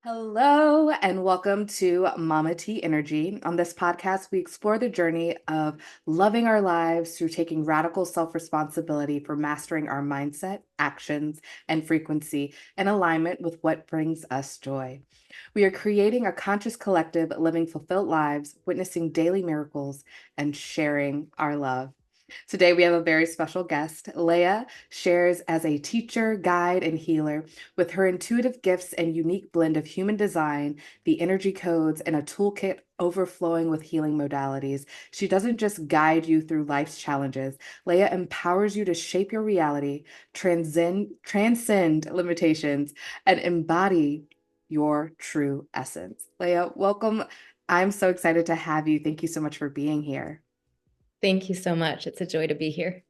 Hello, and welcome to Mama T Energy. On this podcast, we explore the journey of loving our lives through taking radical self responsibility for mastering our mindset, actions, and frequency in alignment with what brings us joy. We are creating a conscious collective living fulfilled lives, witnessing daily miracles, and sharing our love. Today, we have a very special guest. Lea shares as a teacher, guide, and healer. With her intuitive gifts and unique blend of human design, the energy codes, and a toolkit overflowing with healing modalities, she doesn't just guide you through life's challenges. Lea empowers you to shape your reality, transcend limitations, and embody your true essence. Lea, welcome. I'm so excited to have you. Thank you so much for being here. Thank you so much. It's a joy to be here.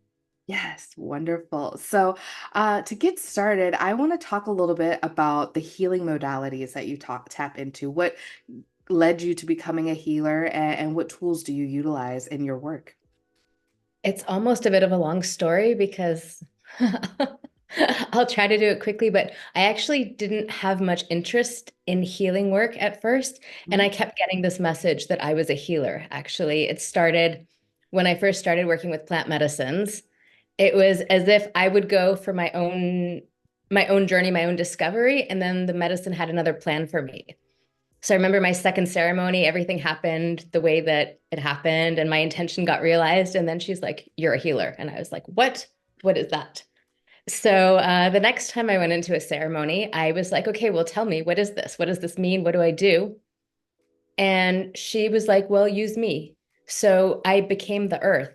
Yes, wonderful. So, to get started, I want to talk a little bit about the healing modalities that you tap into. What led you to becoming a healer, and what tools do you utilize in your work? It's almost a bit of a long story because I'll try to do it quickly, but I actually didn't have much interest in healing work at first. And Mhm. I kept getting this message that I was a healer. Actually, it started when I first started working with plant medicines. It was as if I would go for my own journey, my own discovery, and then the medicine had another plan for me. So I remember my second ceremony, everything happened the way that it happened, and my intention got realized. And then she's like, "You're a healer." And I was like, "What? What is that?" So the next time I went into a ceremony, I was like, "Okay, well, tell me, what is this? What does this mean? What do I do?" And she was like, "Well, use me." So I became the earth,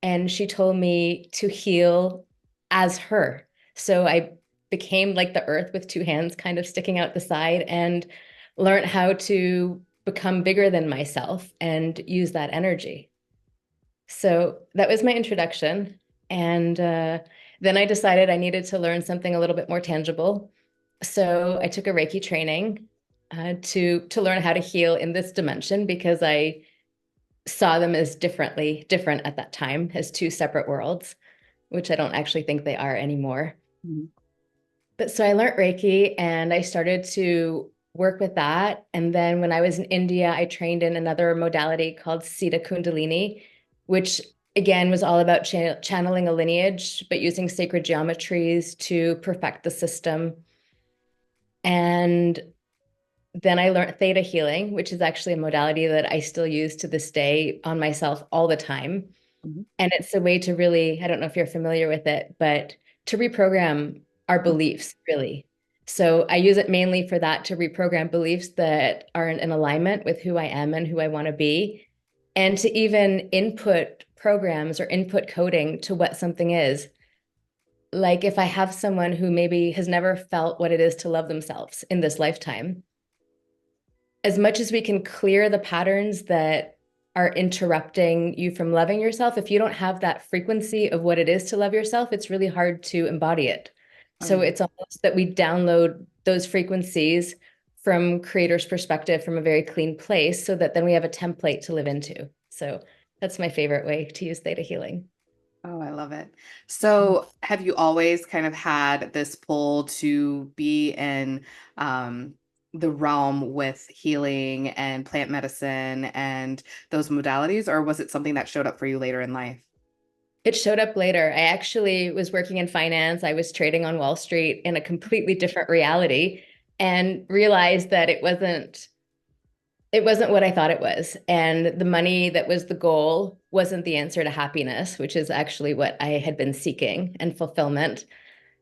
and she told me to heal as her. So I became like the earth with two hands kind of sticking out the side and learned how to become bigger than myself and use that energy. So that was my introduction. And then I decided I needed to learn something a little bit more tangible. So I took a Reiki training to learn how to heal in this dimension because I saw them as different at that time as two separate worlds, which I don't actually think they are anymore. Mhm. But so I learned Reiki and I started to work with that. And then when I was in India, I trained in another modality called Sita Kundalini, which again was all about channeling a lineage, but using sacred geometries to perfect the system. And then I learned theta healing, which is actually a modality that I still use to this day on myself all the time. Mhm. And it's a way to really, I don't know if you're familiar with it, but to reprogram our beliefs, really. So I use it mainly for that to reprogram beliefs that are in alignment with who I am and who I want to be, and to even input programs or input coding to what something is. Like if I have someone who maybe has never felt what it is to love themselves in this lifetime, as much as we can clear the patterns that are interrupting you from loving yourself, if you don't have that frequency of what it is to love yourself, it's really hard to embody it. Oh, So yeah. it's almost that we download those frequencies from creator's perspective from a very clean place so that then we have a template to live into. So that's my favorite way to use theta healing. Oh, I love it. So, have you always kind of had this pull to be in um, the realm with healing and plant medicine and those modalities, or was it something that showed up for you later in life? It showed up later. I actually was working in finance. I was trading on Wall Street in a completely different reality and realized that it wasn't what I thought it was. And the money that was the goal wasn't the answer to happiness, which is actually what I had been seeking and fulfillment.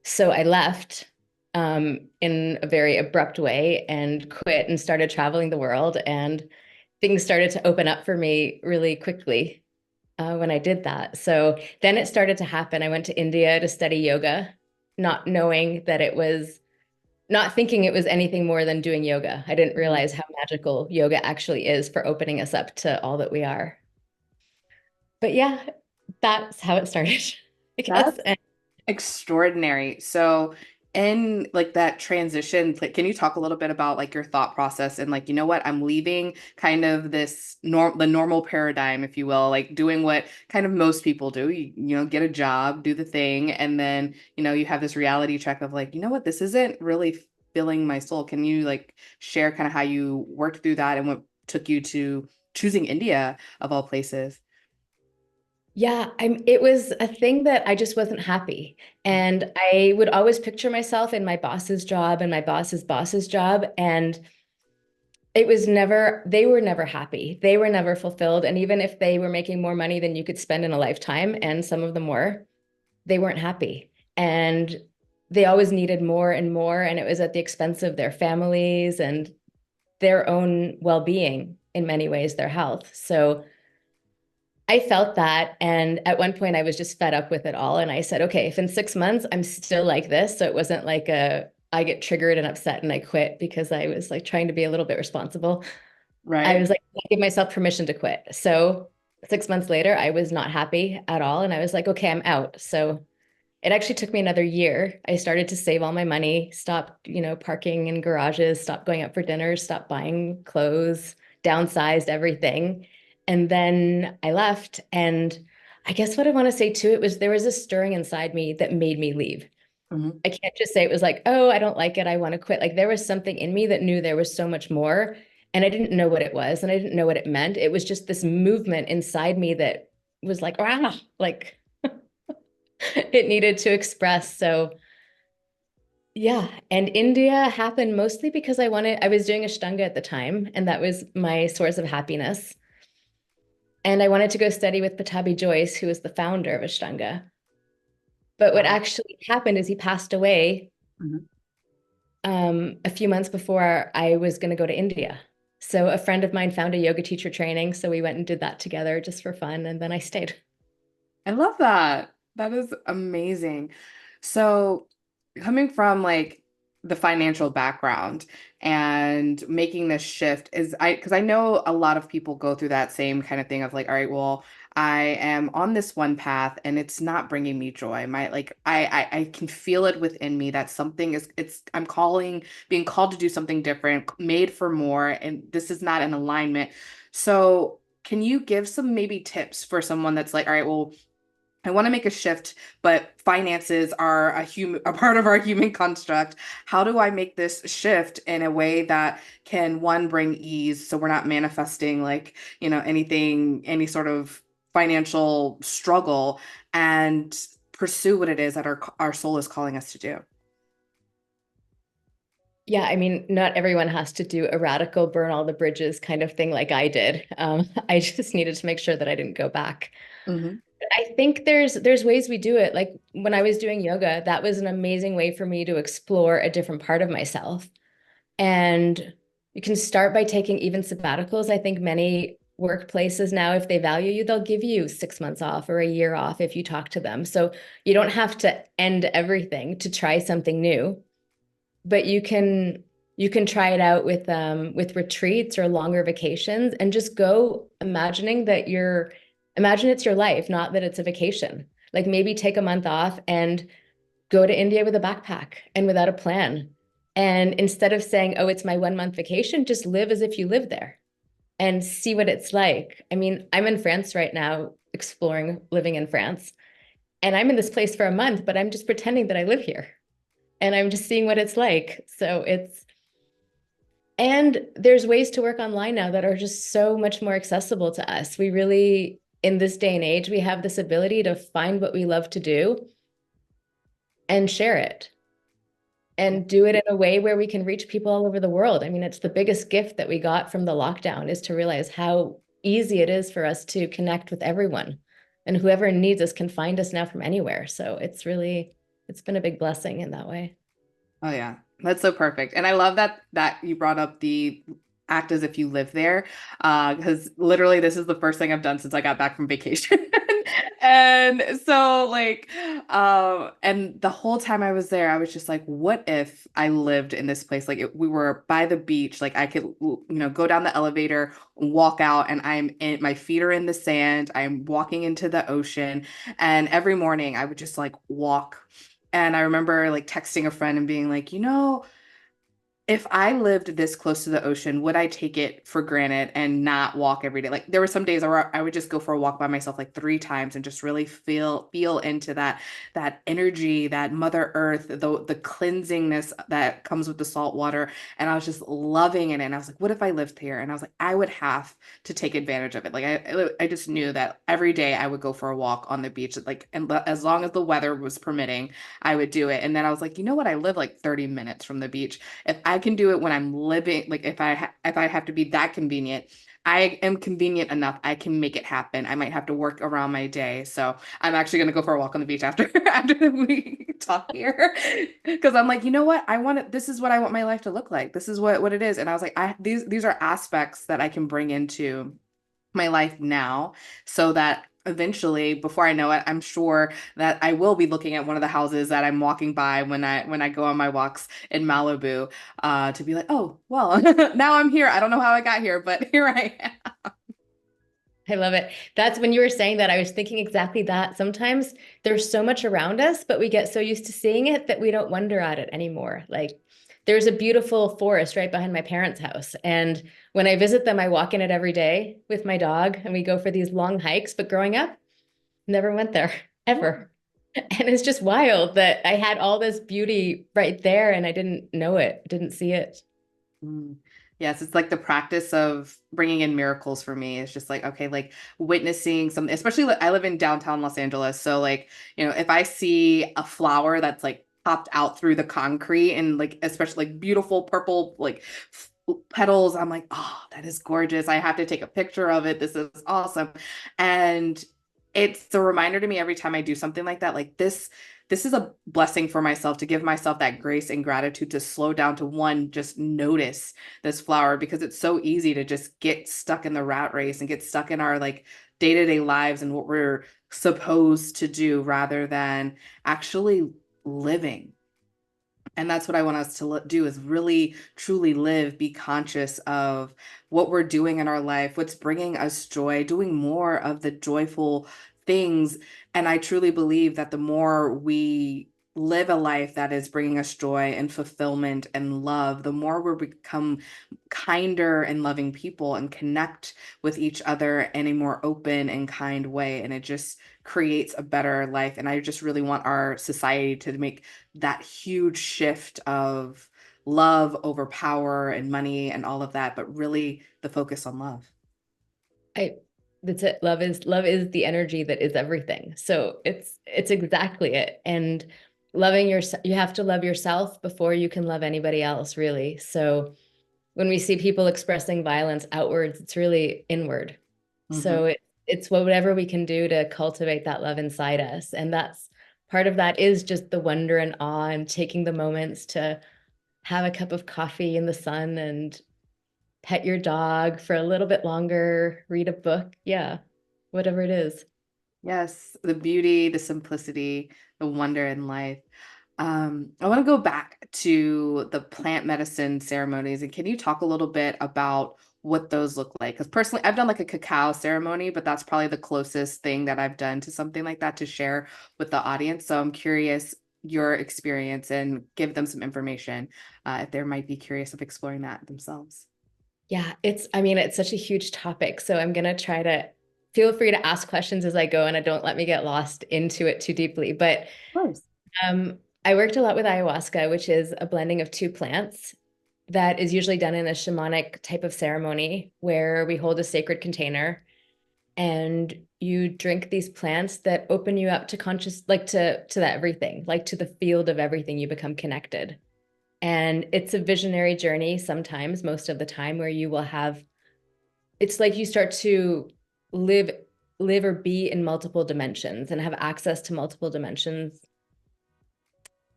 So I left in a very abrupt way and quit and started traveling the world. And things started to open up for me really quickly when I did that. So then it started to happen. I went to India to study yoga, not knowing that it was, not thinking it was anything more than doing yoga. I didn't Mhm. realize how magical yoga actually is for opening us up to all that we are. But yeah, that's how it started, I guess. That's extraordinary. So, in like that transition, like, can you talk a little bit about like your thought process and like, you know what, I'm leaving kind of this the normal paradigm, if you will, like doing what kind of most people do. You know, get a job, do the thing, and then, you know, you have this reality check of like, you know what, this isn't really fulfilling my soul. Can you like share kind of how you worked through that and what took you to choosing India of all places? Yeah, it was a thing that I just wasn't happy. And I would always picture myself in my boss's job and my boss's boss's job. And it was never, they were never happy. They were never fulfilled. And even if they were making more money than you could spend in a lifetime, and some of them were, they weren't happy. And they always needed more and more. And it was at the expense of their families and their own well-being, in many ways, their health. So I felt that. And at one point, I was just fed up with it all. And I said, okay, if in 6 months I'm still like this, so it wasn't like I get triggered and upset and I quit because I was like trying to be a little bit responsible. I Right. was like, I give myself permission to quit. So 6 months later, I was not happy at all. And I was like, okay, I'm out. So it actually took me another year. I started to save all my money, stopped, parking in garages, stopped going out for dinner, stopped buying clothes, downsized everything. And then I left. And I guess what I want to say too, it was there was a stirring inside me that made me leave. Mhm. I can't just say it was like, oh, I don't like it. I want to quit. Like there was something in me that knew there was so much more. And I didn't know what it was and I didn't know what it meant. It was just this movement inside me that was like, ah, like it needed to express. So yeah, and India happened mostly because I was doing Ashtanga at the time, and that was my source of happiness. And I wanted to go study with Patabi Joyce, who was the founder of Ashtanga. But what Wow. actually happened is he passed away Mhm. a few months before I was going to go to India. So a friend of mine found a yoga teacher training, so we went and did that together just for fun, and then I stayed. I love that. That is amazing. So, coming from like the financial background and making this shift is because I know a lot of people go through that same kind of thing of like, all right, well, I am on this one path and it's not bringing me joy. My like I can feel it within me that something is I'm being called to do something different, made for more, and this is not in alignment. So, can you give some maybe tips for someone that's like, all right, well, I want to make a shift, but finances are a part of our human construct. How do I make this shift in a way that can one bring ease so we're not manifesting like, any sort of financial struggle and pursue what it is that our soul is calling us to do. Yeah, I mean, not everyone has to do a radical burn all the bridges kind of thing like I did. I just needed to make sure that I didn't go back. Hmm. I think there's ways we do it. Like when I was doing yoga, that was an amazing way for me to explore a different part of myself. And you can start by taking even sabbaticals. I think many workplaces now, if they value you, they'll give you 6 months off or a year off if you talk to them. So you don't have to end everything to try something new, but you can try it out with retreats or longer vacations and just go imagining that imagine it's your life, not that it's a vacation. Like maybe take a month off and go to India with a backpack and without a plan. And instead of saying, oh, it's my 1 month vacation, just live as if you live there and see what it's like. I mean, I'm in France right now, exploring living in France, and I'm in this place for a month, but I'm just pretending that I live here and I'm just seeing what it's like. And there's ways to work online now that are just so much more accessible to us. We really, in this day and age, we have this ability to find what we love to do and share it and do it in a way where we can reach people all over the world. I mean, it's the biggest gift that we got from the lockdown is to realize how easy it is for us to connect with everyone. And whoever needs us can find us now from anywhere. So it's been a big blessing in that way. Oh yeah, that's so perfect. And I love that you brought up the act as if you live there. Because literally this is the first thing I've done since I got back from vacation. And so like and the whole time I was there, I was just like, what if I lived in this place? Like we were by the beach, like I could go down the elevator, walk out, and my feet are in the sand. I'm walking into the ocean, and every morning I would just like walk. And I remember like texting a friend and being like, if I lived this close to the ocean, would I take it for granted and not walk every day? Like there were some days where I would just go for a walk by myself like 3 times and just really feel into that energy, that Mother Earth, the cleansingness that comes with the salt water. And I was just loving it. And I was like, what if I lived here? And I was like, I would have to take advantage of it. Like I just knew that every day I would go for a walk on the beach, like and as long as the weather was permitting, I would do it. And then I was like, you know what? I live like 30 minutes from the beach. If I can do it when I'm living, like if I have to be that convenient, I am convenient enough. I can make it happen. I might have to work around my day. So I'm actually going to go for a walk on the beach after after we talk here, because I'm like, you know what? I want it. This is what I want my life to look like. This is what it is. And I was like, these are aspects that I can bring into my life now, so that eventually, before I know it, I'm sure that I will be looking at one of the houses that I'm walking by when I go on my walks in Malibu, to be like, oh, well, now I'm here. I don't know how I got here, but here I am. I love it. That's when you were saying that, I was thinking exactly that. Sometimes there's so much around us, but we get so used to seeing it that we don't wonder at it anymore. Like there's a beautiful forest right behind my parents' house. And when I visit them, I walk in it every day with my dog and we go for these long hikes. But growing up, never went there ever. And it's just wild that I had all this beauty right there and I didn't know it, didn't see it. Mm. Yes, it's like the practice of bringing in miracles for me. It's just like, okay, like witnessing something, especially I live in downtown Los Angeles. So like, if I see a flower that's like popped out through the concrete and like, especially like beautiful purple, like petals, I'm like, oh, that is gorgeous. I have to take a picture of it. This is awesome. And it's a reminder to me every time I do something like that, like this is a blessing for myself, to give myself that grace and gratitude to slow down, to one, just notice this flower, because it's so easy to just get stuck in the rat race and get stuck in our like day-to-day lives and what we're supposed to do, rather than actually living. And that's what I want us to do, is really truly live, be conscious of what we're doing in our life, what's bringing us joy, doing more of the joyful things. And I truly believe that the more we live a life that is bringing us joy and fulfillment and love, the more we become kinder and loving people and connect with each other in a more open and kind way. And it just creates a better life. And I just really want our society to make that huge shift of love over power and money and all of that, but really the focus on love. I that's it. Love is the energy that is everything. So it's exactly it. And loving yourself, you have to love yourself before you can love anybody else, really. So when we see people expressing violence outwards, it's really inward. So Hmm. it's whatever we can do to cultivate that love inside us. And that's part of that is just the wonder and awe and taking the moments to have a cup of coffee in the sun and pet your dog for a little bit longer, read a book. Yeah, whatever it is. Yes, the beauty, the simplicity, the wonder in life. I want to go back to the plant medicine ceremonies. And can you talk a little bit about what those look like? Because personally, I've done like a cacao ceremony, but that's probably the closest thing that I've done to something like that to share with the audience. So I'm curious your experience and give them some information, if they might be curious of exploring that themselves. Yeah, I mean, it's such a huge topic. So I'm going to try to feel free to ask questions as I go and I don't let me get lost into it too deeply. But Of course. I worked a lot with ayahuasca, which is a blending of two plants that is usually done in a shamanic type of ceremony where we hold a sacred container and you drink these plants that open you up to conscious, like to that everything, like to the field of everything. You become connected. And it's a visionary journey sometimes, most of the time, where you will have, it's like you start to live live or be in multiple dimensions and have access to multiple dimensions,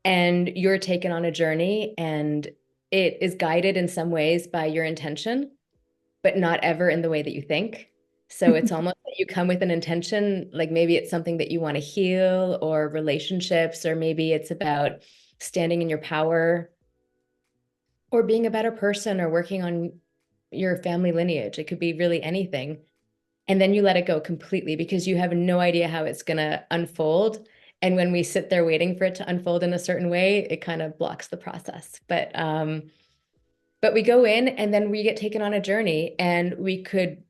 and you're taken on a journey and it is guided in some ways by your intention, but not ever in the way that you think. So it's almost that you come with an intention, like maybe it's something that you want to heal or relationships, or maybe it's about standing in your power or being a better person or working on your family lineage. It could be really anything. And then you let it go completely because you have no idea how it's going to unfold. And when we sit there waiting for it to unfold in a certain way, it kind of blocks the process. But But we go in and then we get taken on a journey and we could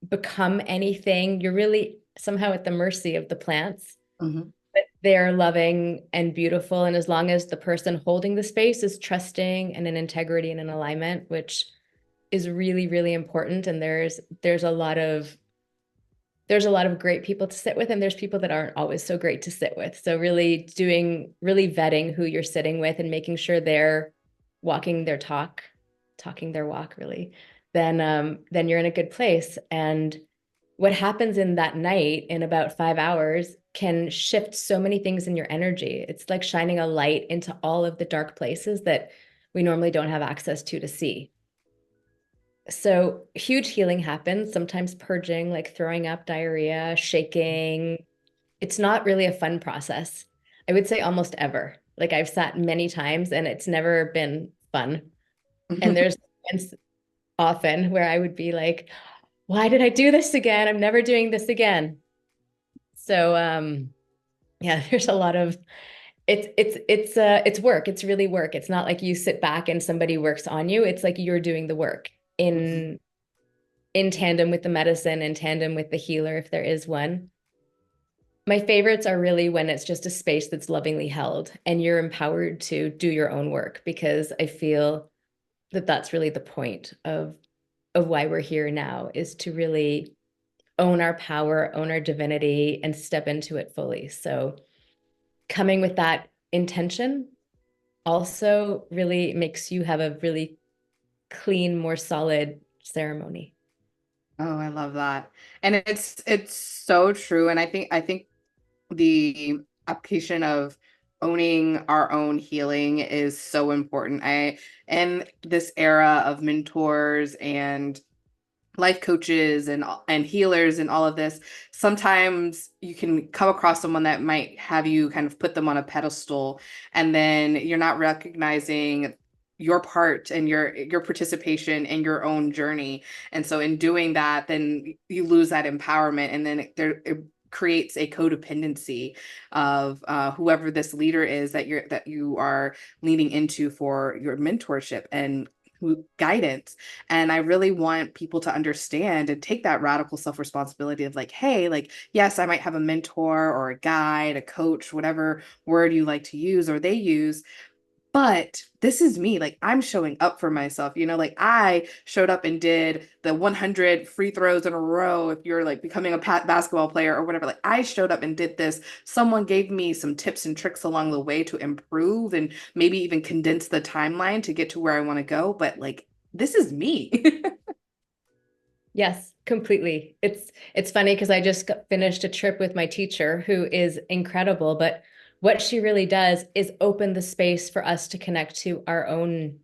become anything. You're really somehow at the mercy of the plants, Mhm. but they're loving and beautiful. And as long as the person holding the space is trusting and in integrity and in alignment, which is really, really important. And there's a lot of great people to sit with, and there's people that aren't always so great to sit with. So really vetting who you're sitting with and making sure they're walking their talk, talking their walk, really, then you're in a good place. And what happens in that night in about 5 hours can shift so many things in your energy. It's like shining a light into all of the dark places that we normally don't have access to see. So huge healing happens, sometimes purging, like throwing up, diarrhea, shaking. It's not really a fun process. I would say almost ever. Like I've sat many times and it's never been fun. And there's moments often where I would be like, why did I do this again? I'm never doing this again. So yeah, there's a lot of it's work. It's really work. It's not like you sit back and somebody works on you. It's like you're doing the work Mhm. in tandem with the medicine, in tandem with the healer, if there is one. My favorites are really when it's just a space that's lovingly held and you're empowered to do your own work, because I feel that that's really the point of why we're here now, is to really own our power, own our divinity, and step into it fully. So coming with that intention also really makes you have a really clean, more solid ceremony. Oh, I love that. And it's so true. And I think the application of owning our own healing is so important. I in this era of mentors and life coaches and healers and all of this, sometimes you can come across someone that might have you kind of put them on a pedestal, and then you're not recognizing your part and your participation in your own journey. And so in doing that, then you lose that empowerment, and then it creates a codependency of whoever this leader is that you are leaning into for your mentorship and guidance. And I really want people to understand and take that radical self-responsibility of like, hey, like, yes, I might have a mentor or a guide, a coach, whatever word you like to use or they use, but this is me. Like, I'm showing up for myself. Like I showed up and did the 100 free throws in a row. If you're like becoming a basketball player or whatever, like I showed up and did this. Someone gave me some tips and tricks along the way to improve and maybe even condense the timeline to get to where I want to go. But like, this is me. Yes, completely. It's funny because I just finished a trip with my teacher who is incredible, but what she really does is open the space for us to connect to our own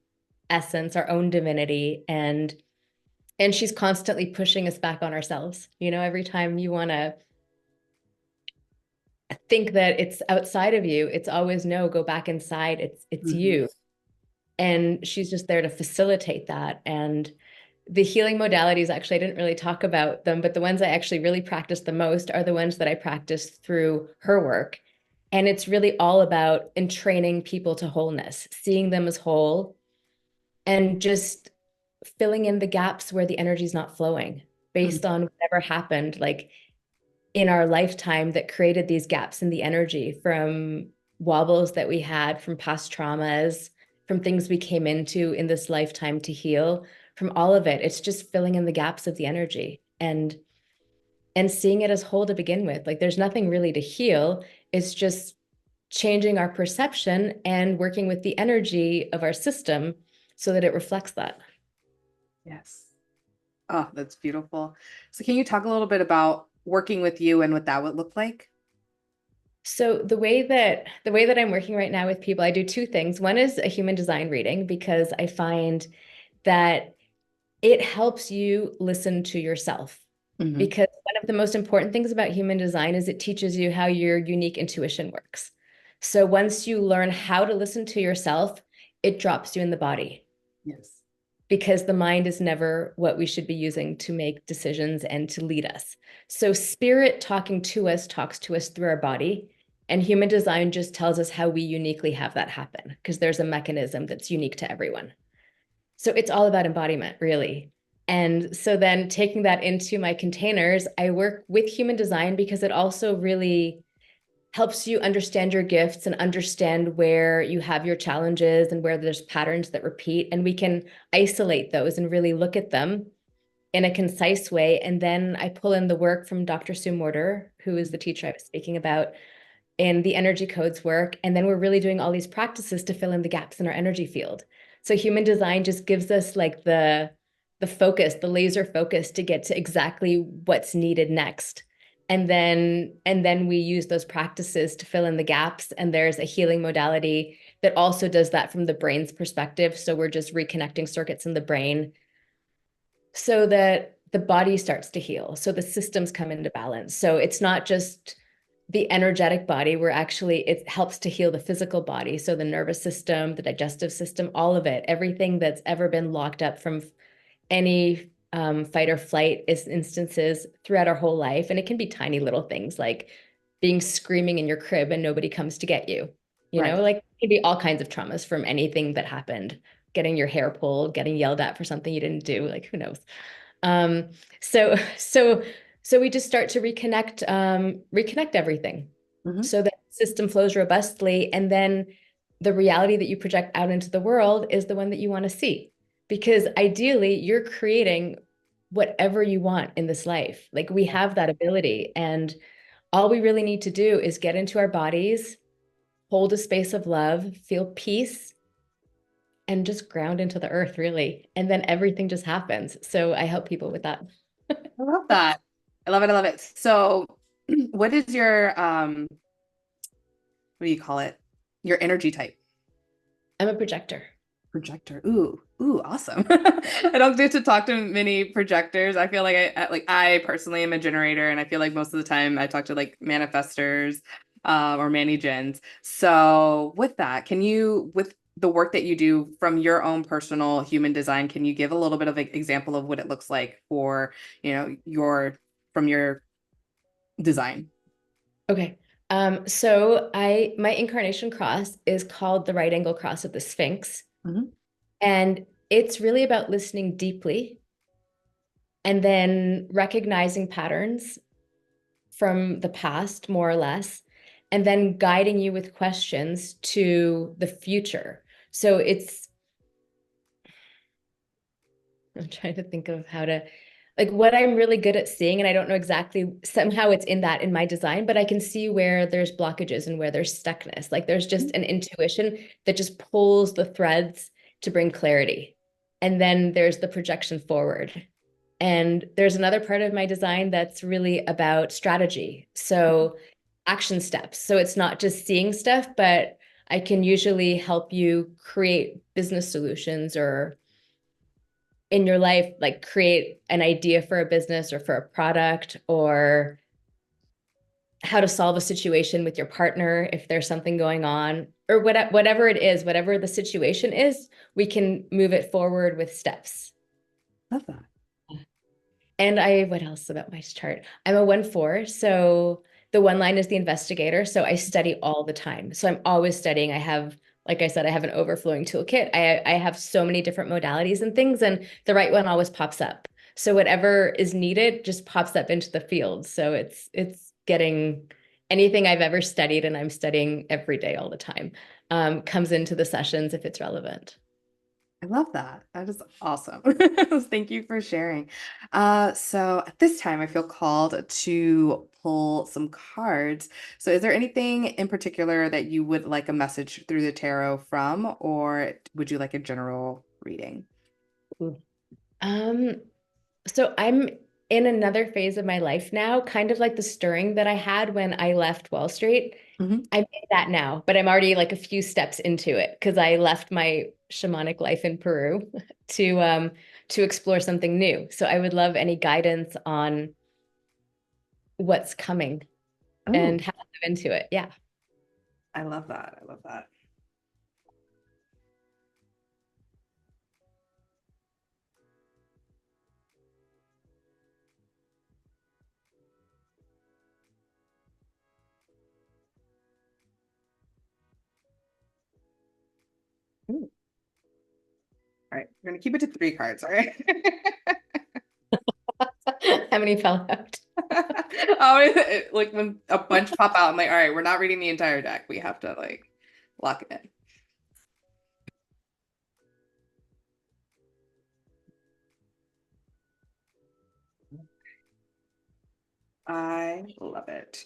essence, our own divinity, and she's constantly pushing us back on ourselves. Every time you want to think that it's outside of you, it's always no, go back inside. It's Mhm. you. And she's just there to facilitate that. And the healing modalities, actually, I didn't really talk about them, but the ones I actually really practice the most are the ones that I practice through her work. And it's really all about entraining people to wholeness, seeing them as whole, and just filling in the gaps where the energy is not flowing based on whatever happened, like in our lifetime, that created these gaps in the energy, from wobbles that we had from past traumas, from things we came into in this lifetime to heal, from all of it. It's just filling in the gaps of the energy and seeing it as whole to begin with. Like there's nothing really to heal. It's just changing our perception and working with the energy of our system so that it reflects that. Yes. Oh, that's beautiful. So can you talk a little bit about working with you and what that would look like? So the way that I'm working right now with people, I do two things. One is a human design reading, because I find that it helps you listen to yourself. Hmm. Because one of the most important things about human design is it teaches you how your unique intuition works. So once you learn how to listen to yourself, it drops you in the body, Yes. because the mind is never what we should be using to make decisions and to lead us. So spirit talking to us talks to us through our body, and human design just tells us how we uniquely have that happen, because there's a mechanism that's unique to everyone. So it's all about embodiment, really. And so then taking that into my containers, I work with human design because it also really helps you understand your gifts and understand where you have your challenges and where there's patterns that repeat. And we can isolate those and really look at them in a concise way. And then I pull in the work from Dr. Sue Morter, who is the teacher I was speaking about, in the energy codes work. And then we're really doing all these practices to fill in the gaps in our energy field. So human design just gives us like the focus, the laser focus to get to exactly what's needed next. And then we use those practices to fill in the gaps. And there's a healing modality that also does that from the brain's perspective. So we're just reconnecting circuits in the brain so that the body starts to heal. So the systems come into balance. So it's not just the energetic body, where actually it helps to heal the physical body. So the nervous system, the digestive system, all of it, everything that's ever been locked up from any fight or flight is instances throughout our whole life. And it can be tiny little things like being screaming in your crib and nobody comes to get you. Right. Like it can be all kinds of traumas from anything that happened, getting your hair pulled, getting yelled at for something you didn't do, like who knows. Um, so so so we just start to reconnect everything Hmm. so that the system flows robustly, and then the reality that you project out into the world is the one that you want to see. Because ideally, you're creating whatever you want in this life. Like we have that ability, and all we really need to do is get into our bodies, hold a space of love, feel peace, and just ground into the earth, really. And then everything just happens. So I help people with that. I love that. I love it. I love it. So, what is your what do you call it? Your energy type? I'm a projector. Projector. Ooh, awesome. I don't get to talk to many projectors. I feel like I personally am a generator, and I feel like most of the time I talk to like manifestors, or mani gens. So with that, can you, with the work that you do from your own personal human design, can you give a little bit of an example of what it looks like for, your from your design? Okay. So my incarnation cross is called the right angle cross of the Sphinx. Mhm. And it's really about listening deeply and then recognizing patterns from the past, more or less, and then guiding you with questions to the future. So I'm trying to think of how to, like, what I'm really good at seeing, and I don't know exactly, somehow it's in that in my design, but I can see where there's blockages and where there's stuckness. Like there's just an intuition that just pulls the threads to bring clarity. And then there's the projection forward. And there's another part of my design that's really about strategy. So action steps. So it's not just seeing stuff, but I can usually help you create business solutions or in your life, like create an idea for a business or for a product, or how to solve a situation with your partner if there's something going on, or whatever it is, whatever the situation is, we can move it forward with steps. Love that. And what else about my chart? I'm a 1/4. So the one line is the investigator. So I study all the time. So I'm always studying. Like I said, I have an overflowing toolkit. I have so many different modalities and things, and the right one always pops up. So whatever is needed just pops up into the field. So it's getting anything I've ever studied, and I'm studying every day all the time, comes into the sessions if it's relevant. I love that. That is awesome. Thank you for sharing. So at this time, I feel called to pull some cards. So is there anything in particular that you would like a message through the tarot from, or would you like a general reading? Ooh. Um, So I'm in another phase of my life now, kind of like the stirring that I had when I left Wall Street. Hmm. I'm in that now, but I'm already like a few steps into it because I left my shamanic life in Peru to explore something new. So I would love any guidance on what's coming Oh, and how to live into it. Yeah. I love that. I love that. Ooh. All right, we're gonna keep it to three cards, all right? How many fell out? Like when a bunch pop out, I'm like, all right, we're not reading the entire deck. We have to like lock it in. I love it.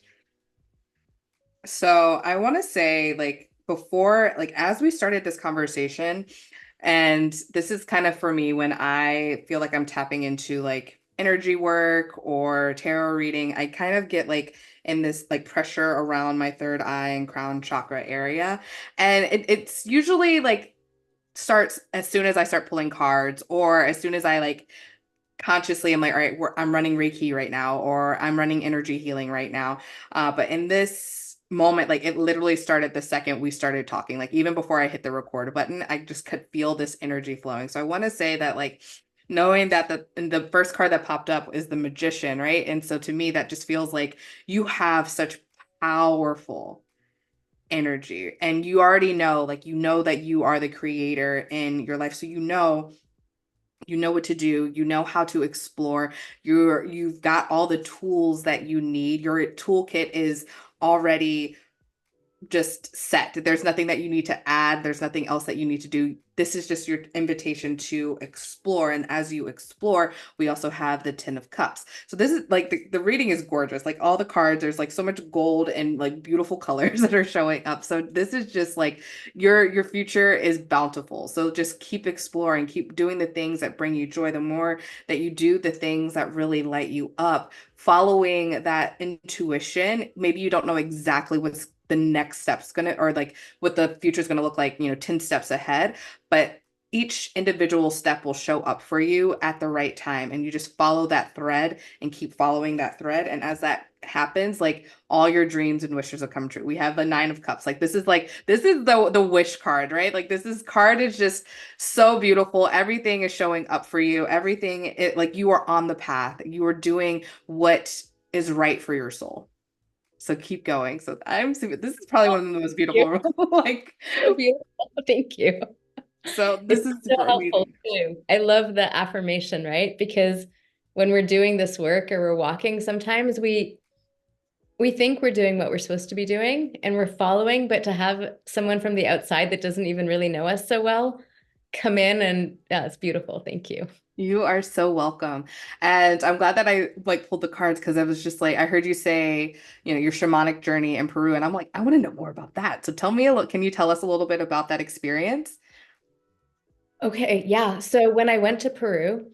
So I want to say, like, before, like, as we started this conversation, and this is kind of for me when I feel like I'm tapping into like energy work or tarot reading, I kind of get like in this like pressure around my third eye and crown chakra area. And it's usually like starts as soon as I start pulling cards or as soon as I like consciously I'm like, all right, I'm running Reiki right now, or I'm running energy healing right now. But in this moment, like it literally started the second we started talking, like even before I hit the record button, I just could feel this energy flowing. So I want to say that like knowing that the first card that popped up is the magician, right? And so to me, that just feels like you have such powerful energy and you already know, like, you know that you are the creator in your life. So you know what to do, you know how to explore, you've got all the tools that you need, your toolkit is already just set. There's nothing that you need to add. There's nothing else that you need to do. This is just your invitation to explore. And as you explore, we also have the Ten of Cups. So this is like the reading is gorgeous. Like all the cards, there's like so much gold and like beautiful colors that are showing up. So this is just like your future is bountiful. So just keep exploring, keep doing the things that bring you joy. The more that you do the things that really light you up, following that intuition, maybe you don't know exactly what's the next step's gonna, or like what the future's gonna look like, 10 steps ahead, but each individual step will show up for you at the right time. And you just follow that thread and keep following that thread. And as that happens, like all your dreams and wishes will come true. We have the Nine of Cups. Like this is the wish card, right? Like this card is just so beautiful. Everything is showing up for you. Everything it like you are on the path. You are doing what is right for your soul. So keep going. So this is probably one of the most You. beautiful like So beautiful. Thank you. so this It's is so super helpful amazing. too. I love the affirmation, right? Because when we're doing this work or we're walking, sometimes we think we're doing what we're supposed to be doing and we're following, but to have someone from the outside that doesn't even really know us so well come in and yeah, it's beautiful. Thank you. You are so welcome. And I'm glad that I like pulled the cards because I was just like, I heard you say, your shamanic journey in Peru. And I'm like, I want to know more about that. So tell me a little, can you tell us a little bit about that experience? Okay, yeah. So when I went to Peru,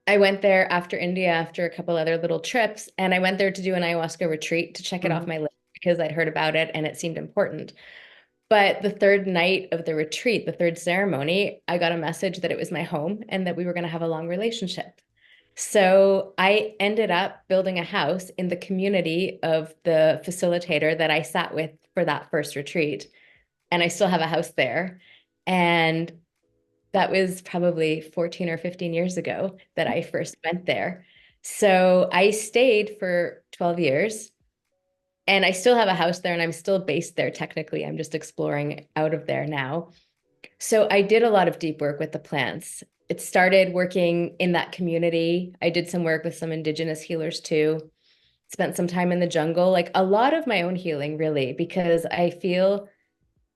I went there after India after a couple other little trips, and I went there to do an ayahuasca retreat to check it off Mhm. my list because I'd heard about it and it seemed important. But the third night of the retreat, the third ceremony, I got a message that it was my home and that we were going to have a long relationship. So I ended up building a house in the community of the facilitator that I sat with for that first retreat. And I still have a house there. And that was probably 14 or 15 years ago that I first went there. So I stayed for 12 years and I still have a house there and I'm still based there technically. I'm just exploring out of there now. So I did a lot of deep work with the plants. It started working in that community. I did some work with some indigenous healers too. Spent some time in the jungle, like a lot of my own healing, really, because I feel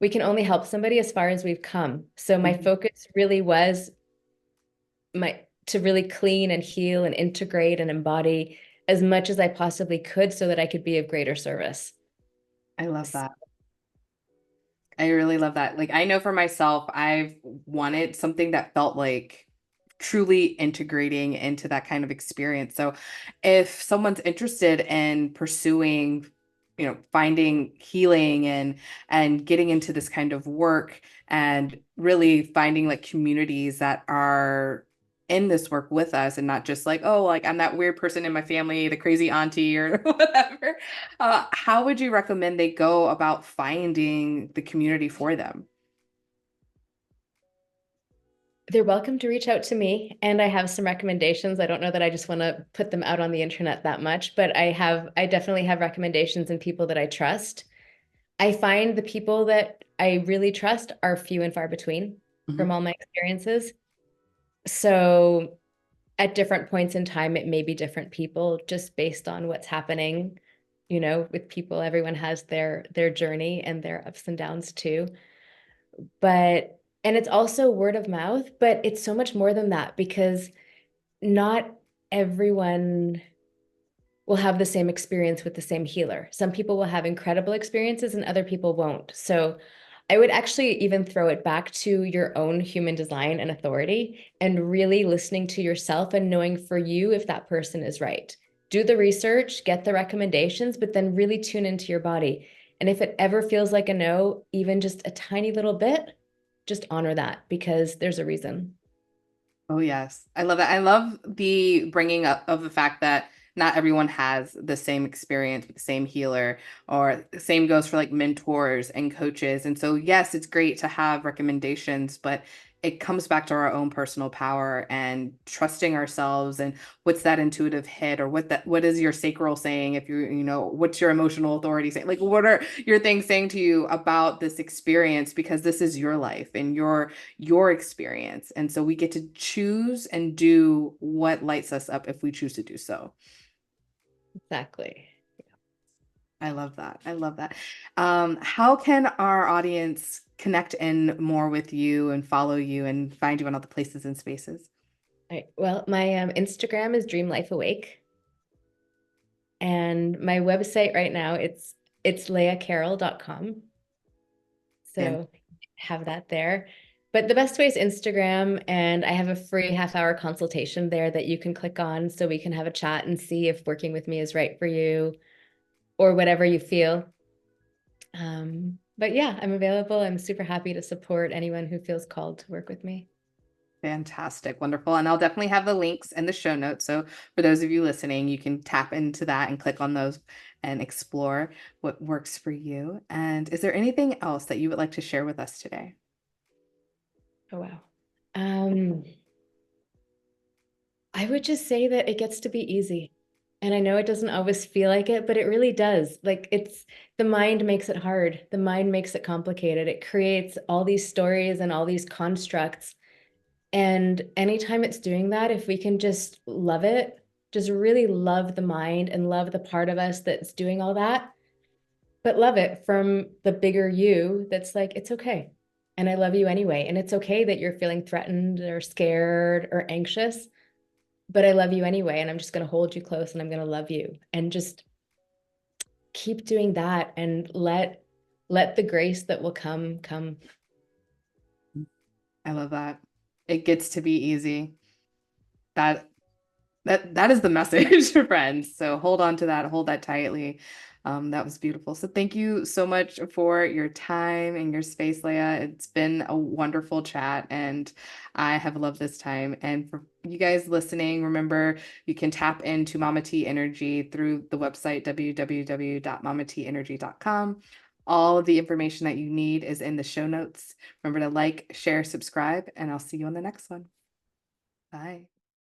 we can only help somebody as far as we've come. So my Mhm. focus really was my to really clean and heal and integrate and embody as much as I possibly could so that I could be of greater service. I love that. I really love that. Like, I know for myself, I've wanted something that felt like truly integrating into that kind of experience. So, if someone's interested in pursuing, finding healing and getting into this kind of work and really finding like communities that are in this work with us and not just like, oh, like I'm that weird person in my family, the crazy auntie or whatever. How would you recommend they go about finding the community for them? They're welcome to reach out to me, and I have some recommendations. I don't know that I just want to put them out on the internet that much, but I definitely have recommendations and people that I trust. I find the people that I really trust are few and far between from Mhm. all my experiences. So at different points in time, it may be different people just based on what's happening, with people. Everyone has their journey and their ups and downs too. But and it's also word of mouth, but it's so much more than that because not everyone will have the same experience with the same healer. Some people will have incredible experiences and other people won't. So I would actually even throw it back to your own human design and authority and really listening to yourself and knowing for you if that person is right. Do the research, get the recommendations, but then really tune into your body. And if it ever feels like a no, even just a tiny little bit, just honor that because there's a reason. Oh, yes. I love that. I love the bringing up of the fact that not everyone has the same experience with the same healer, or the same goes for like mentors and coaches. And so, yes, it's great to have recommendations, but it comes back to our own personal power and trusting ourselves, and what's that intuitive hit, or what is your sacral saying, if what's your emotional authority saying, like what are your things saying to you about this experience, because this is your life and your experience. And so we get to choose and do what lights us up if we choose to do so. Exactly. I love that. I love that. How can our audience connect in more with you and follow you and find you in all the places and spaces? All right. Well, my Instagram is Dream Life Awake. And my website right now, it's leacarroll.com. And So have that there. But the best way is Instagram, and I have a free half-hour consultation there that you can click on so we can have a chat and see if working with me is right for you or whatever you feel. But yeah, I'm available. I'm super happy to support anyone who feels called to work with me. fantastic, wonderful. And I'll definitely have the links in the show notes. So for those of you listening, you can tap into that and click on those and explore what works for you. And is there anything else that you would like to share with us today? Oh wow. Um, I would just say that it gets to be easy. And I know it doesn't always feel like it, but it really does. Like it's the mind makes it hard. The mind makes it complicated. It creates all these stories and all these constructs. And anytime it's doing that, if we can just love it, just really love the mind and love the part of us that's doing all that, but love it from the bigger you that's like, it's okay. And I love you anyway. And it's okay that you're feeling threatened or scared or anxious, but I love you anyway. And I'm just going to hold you close and I'm going to love you. And just keep doing that and let the grace that will come. I love that. It gets to be easy. That that is the message, friends. So hold on to that, hold that tightly. That was beautiful. So thank you so much for your time and your space, Leah. It's been a wonderful chat, and I have loved this time. And for you guys listening, remember you can tap into Mama T Energy through the website www.mamateenergy.com. All of the information that you need is in the show notes. Remember to like, share, subscribe, and I'll see you on the next one. Bye.